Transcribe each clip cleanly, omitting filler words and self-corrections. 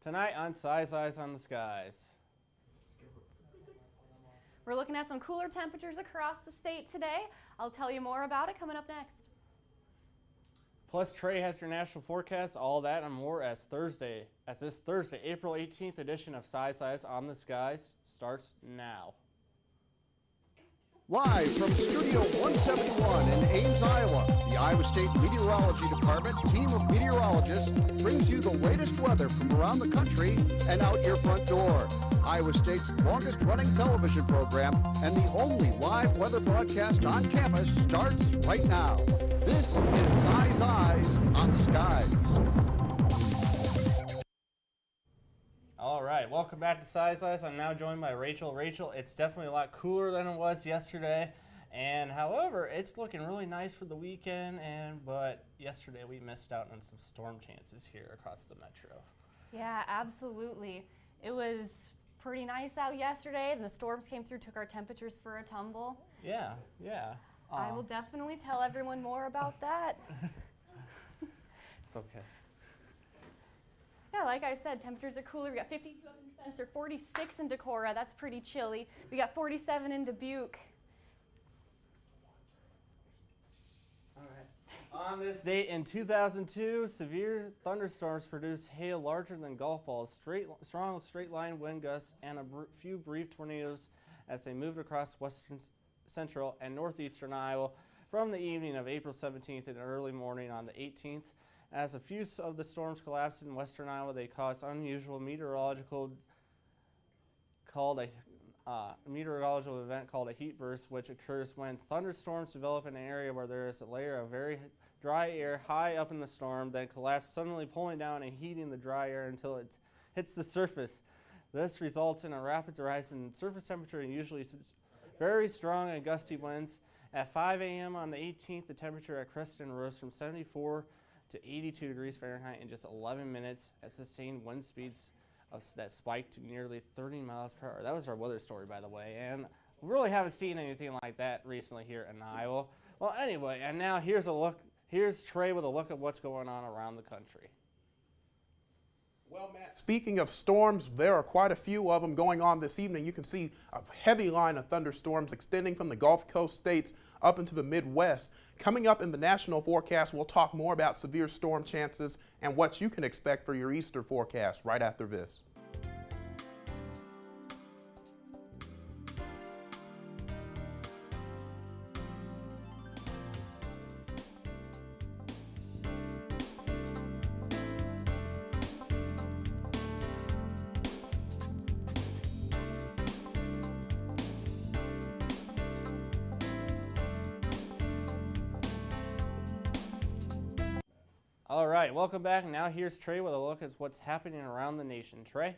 Tonight on Size Eyes on the Skies. We're looking at some cooler temperatures across the state today. I'll tell you more about it coming up next. Plus, Trey has your national forecast, all that and more as this Thursday, April 18th edition of Size Eyes on the Skies starts now. Live from Studio 171 in Ames, Iowa, the Iowa State Meteorology Department team of meteorologists brings you the latest weather from around the country and out your front door. Iowa State's longest-running television program and the only live weather broadcast on campus starts right now. This is Size Eyes on the Skies. All right, welcome back to Size Eyes. I'm now joined by Rachel. Rachel, it's definitely a lot cooler than it was yesterday, and however, it's looking really nice for the weekend. But yesterday we missed out on some storm chances here across the metro. Yeah, absolutely. It was pretty nice out yesterday, and the storms came through, took our temperatures for a tumble. Yeah. I will definitely tell everyone more about that. It's okay. Yeah, like I said, temperatures are cooler. We got 52 up in Spencer, 46 in Decorah. That's pretty chilly. We got 47 in Dubuque. All right. On this date in 2002, severe thunderstorms produced hail larger than golf balls, strong straight-line wind gusts, and a few brief tornadoes as they moved across western, central, and northeastern Iowa from the evening of April 17th and early morning on the 18th. As a few of the storms collapsed in western Iowa, they caused unusual meteorological event called a heat burst, which occurs when thunderstorms develop in an area where there is a layer of very dry air high up in the storm, then collapse, suddenly pulling down and heating the dry air until it hits the surface. This results in a rapid rise in surface temperature and usually very strong and gusty winds. At 5 a.m. on the 18th, the temperature at Creston rose from 74 to 82 degrees Fahrenheit in just 11 minutes at sustained wind speeds that spiked to nearly 30 miles per hour. That was our weather story, by the way, and we really haven't seen anything like that recently here in Iowa. Well, anyway, and now here's Trey with a look at what's going on around the country. Well, Matt, speaking of storms, there are quite a few of them going on this evening. You can see a heavy line of thunderstorms extending from the Gulf Coast states up into the Midwest. Coming up in the national forecast, we'll talk more about severe storm chances and what you can expect for your Easter forecast right after this. All right, welcome back. Now here's Trey with a look at what's happening around the nation. Trey?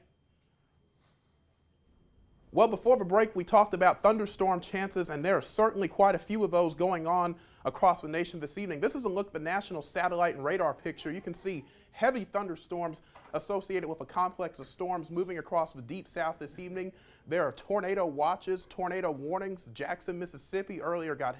Well, before the break, we talked about thunderstorm chances, and there are certainly quite a few of those going on across the nation this evening. This is a look at the national satellite and radar picture. You can see heavy thunderstorms associated with a complex of storms moving across the deep south this evening. There are tornado watches, tornado warnings. Jackson, Mississippi earlier got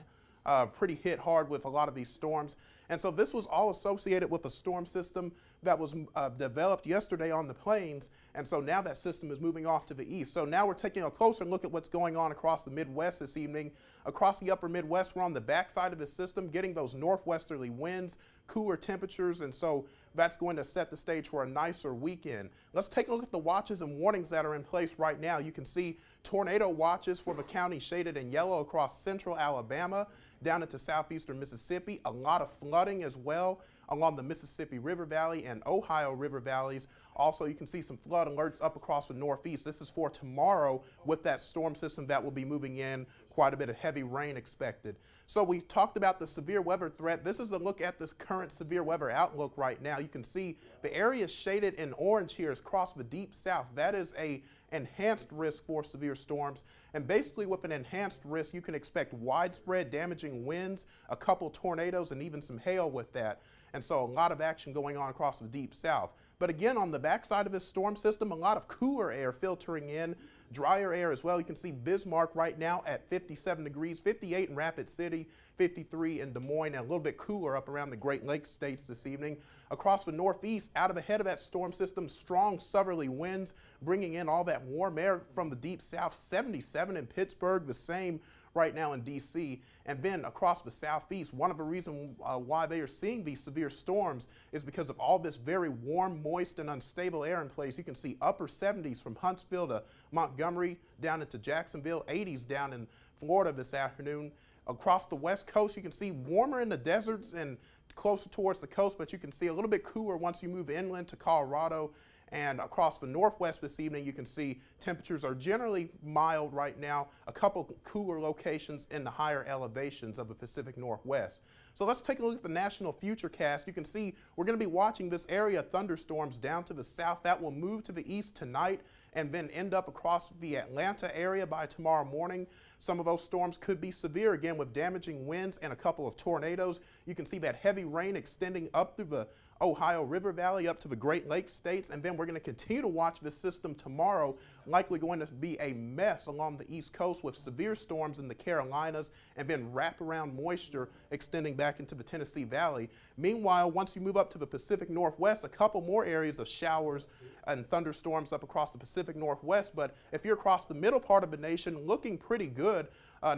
pretty hit hard with a lot of these storms. And so this was all associated with a storm system that was developed yesterday on the plains. And so now that system is moving off to the east. So now we're taking a closer look at what's going on across the Midwest this evening. Across the upper Midwest, we're on the backside of the system, getting those northwesterly winds, cooler temperatures. And so that's going to set the stage for a nicer weekend. Let's take a look at the watches and warnings that are in place right now. You can see tornado watches for the county shaded in yellow across central Alabama, down into southeastern Mississippi. A lot of flooding as well along the Mississippi River Valley and Ohio River valleys. Also, you can see some flood alerts up across the northeast. This is for tomorrow with that storm system that will be moving in, quite a bit of heavy rain expected. So we talked about the severe weather threat. This is a look at this current severe weather outlook right now. You can see the area shaded in orange here is across the deep south. That is a enhanced risk for severe storms. And basically with an enhanced risk, you can expect widespread damaging winds, a couple tornadoes, and even some hail with that. And so a lot of action going on across the deep south. But again, on the backside of this storm system, a lot of cooler air filtering in, drier air as well. You can see Bismarck right now at 57 degrees, 58 in Rapid City, 53 in Des Moines, and a little bit cooler up around the Great Lakes states this evening. Across the northeast, out of ahead of that storm system, strong southerly winds bringing in all that warm air from the deep south. 77 in Pittsburgh, the same right now in D.C. And then across the southeast, one of the reasons why they are seeing these severe storms is because of all this very warm, moist, and unstable air in place. You can see upper 70s from Huntsville to Montgomery, down into Jacksonville, 80s down in Florida this afternoon. Across the west coast, you can see warmer in the deserts and closer towards the coast, but you can see a little bit cooler once you move inland to Colorado. And across the northwest this evening, you can see temperatures are generally mild right now, a couple cooler locations in the higher elevations of the Pacific Northwest. So let's take a look at the national futurecast. You can see we're going to be watching this area of thunderstorms down to the south. That will move to the east tonight and then end up across the Atlanta area by tomorrow morning. Some of those storms could be severe, again, with damaging winds and a couple of tornadoes. You can see that heavy rain extending up through the Ohio River Valley up to the Great Lakes states, and then we're going to continue to watch this system tomorrow, likely going to be a mess along the East Coast with severe storms in the Carolinas and then wraparound moisture extending back into the Tennessee Valley. Meanwhile, once you move up to the Pacific Northwest, a couple more areas of showers and thunderstorms up across the Pacific Northwest, but if you're across the middle part of the nation, looking pretty good.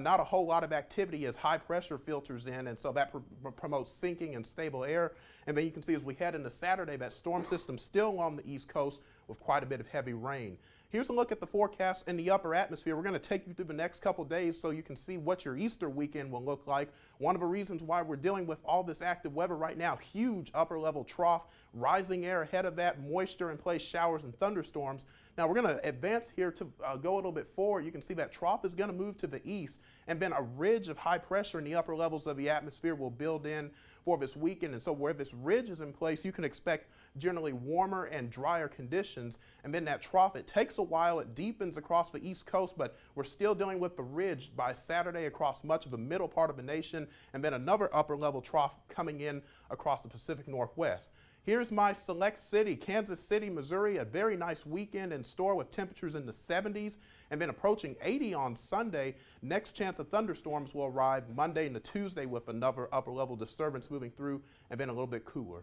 Not a whole lot of activity as high pressure filters in, and so that promotes sinking and stable air. And then you can see as we head into Saturday, that storm system still on the East Coast with quite a bit of heavy rain. Here's a look at the forecast in the upper atmosphere. We're going to take you through the next couple days so you can see what your Easter weekend will look like. One of the reasons why we're dealing with all this active weather right now, huge upper level trough, rising air ahead of that, moisture in place, showers and thunderstorms. Now we're going to advance here to go a little bit forward. You can see that trough is going to move to the east, and then a ridge of high pressure in the upper levels of the atmosphere will build in for this weekend. And so where this ridge is in place, you can expect generally warmer and drier conditions. And then that trough, it takes a while, it deepens across the East Coast, but we're still dealing with the ridge by Saturday across much of the middle part of the nation, and then another upper level trough coming in across the Pacific Northwest. Here's my select city, Kansas City, Missouri. A very nice weekend in store with temperatures in the 70s and then approaching 80 on Sunday. Next chance of thunderstorms will arrive Monday into Tuesday with another upper level disturbance moving through and then a little bit cooler.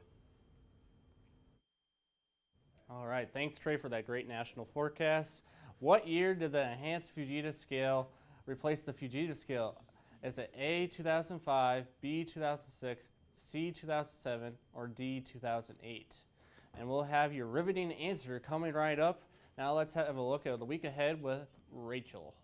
All right, thanks Trey for that great national forecast. What year did the enhanced Fujita scale replace the Fujita scale? Is it A, 2005, B, 2006, C, 2007, or D, 2008? And we'll have your riveting answer coming right up. Now let's have a look at the week ahead with Rachel.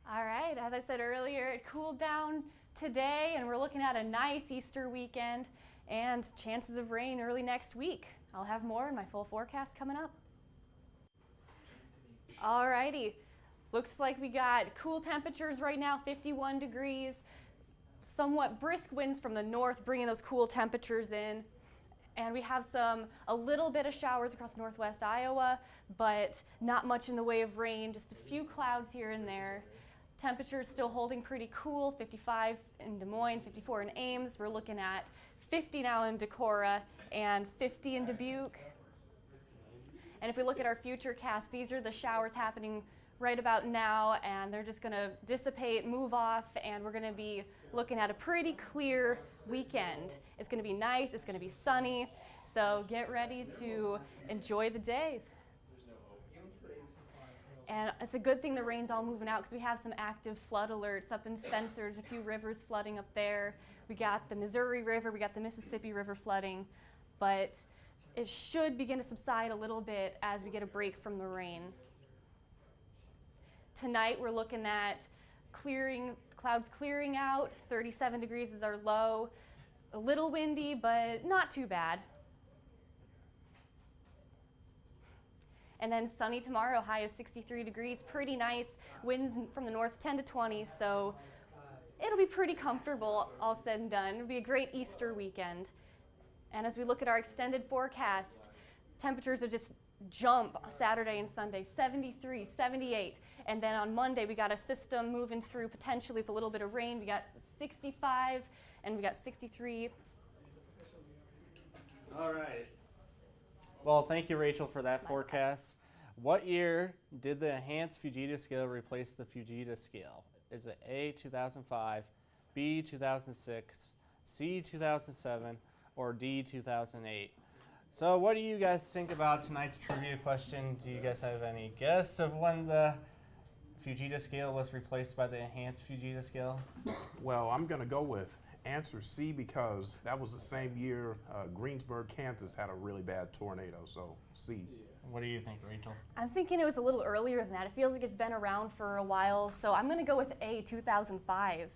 All right, as I said earlier, it cooled down today, and we're looking at a nice Easter weekend and chances of rain early next week. I'll have more in my full forecast coming up. All righty. Looks like we got cool temperatures right now, 51 degrees, somewhat brisk winds from the north bringing those cool temperatures in. And we have a little bit of showers across northwest Iowa, but not much in the way of rain, just a few clouds here and there. Temperatures still holding pretty cool, 55 in Des Moines, 54 in Ames. We're looking at 50 now in Decorah and 50 in Dubuque. And if we look at our future cast, these are the showers happening right about now, and they're just going to dissipate, move off, and we're going to be looking at a pretty clear weekend. It's going to be nice, it's going to be sunny, so get ready to enjoy the days. And it's a good thing the rain's all moving out because we have some active flood alerts up in Spencer. There's a few rivers flooding up there. We got the Missouri River, we got the Mississippi River flooding, but it should begin to subside a little bit as we get a break from the rain. Tonight we're looking at clouds clearing out, 37 degrees is our low. A little windy, but not too bad. And then sunny tomorrow, high of 63 degrees, pretty nice. Winds from the north 10 to 20, so it'll be pretty comfortable all said and done. It'll be a great Easter weekend. And as we look at our extended forecast, temperatures will just jump Saturday and Sunday, 73, 78. And then on Monday, we got a system moving through potentially with a little bit of rain. We got 65 and we got 63. All right. Well, thank you, Rachel, for that forecast. What year did the enhanced Fujita scale replace the Fujita scale? Is it A, 2005, B, 2006, C, 2007, or D, 2008? So what do you guys think about tonight's trivia question? Do you guys have any guess of when the Fujita scale was replaced by the enhanced Fujita scale? Well, I'm going to go with answer C because that was the same year Greensburg, Kansas had a really bad tornado, so C. What do you think, Rachel? I'm thinking it was a little earlier than that. It feels like it's been around for a while, so I'm going to go with A, 2005.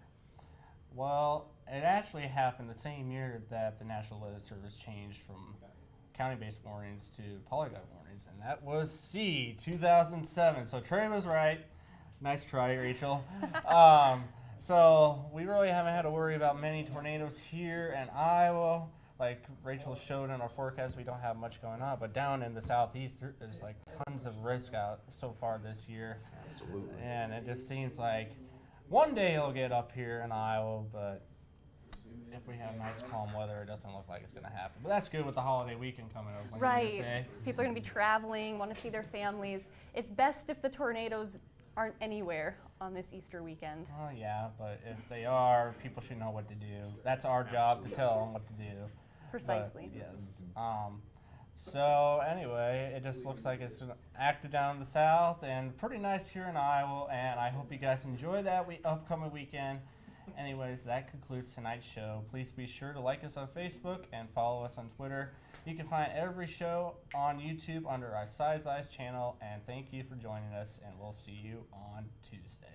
Well, it actually happened the same year that the National Weather Service changed from county-based warnings to polygon warnings, and that was C, 2007. So Trey was right. Nice try, Rachel. So we really haven't had to worry about many tornadoes here in Iowa. Like Rachel showed in our forecast, we don't have much going on, but down in the southeast, there's like tons of risk out so far this year. Absolutely. And it just seems like one day it'll get up here in Iowa, but if we have nice calm weather, it doesn't look like it's going to happen. But that's good with the holiday weekend coming up. What do you Right. say? People are going to be traveling, want to see their families. It's best if the tornadoes aren't anywhere on this Easter weekend. Oh yeah, but if they are, people should know what to do. That's our job to tell them what to do. Precisely. But, yes. So anyway, it just looks like it's active down in the south and pretty nice here in Iowa. And I hope you guys enjoy that upcoming weekend. Anyways, that concludes tonight's show. Please be sure to like us on Facebook and follow us on Twitter. You can find every show on YouTube under our Size Eyes channel. And thank you for joining us, and we'll see you on Tuesday.